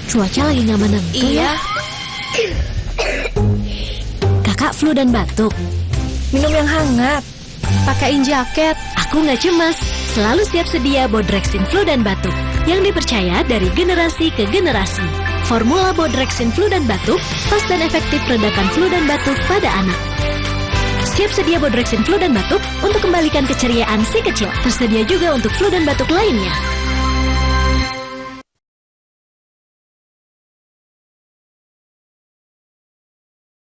Cuaca lagi nggak menentu Iya. ya. Kakak flu dan batuk. Minum yang hangat. Pakaiin jaket. Aku nggak cemas. Selalu siap sedia Bodrexin flu dan batuk yang dipercaya dari generasi ke generasi. Formula Bodrexin flu dan batuk pas dan efektif redakan flu dan batuk pada anak. Siap sedia Bodrexin flu dan batuk untuk kembalikan keceriaan si kecil. Tersedia juga untuk flu dan batuk lainnya.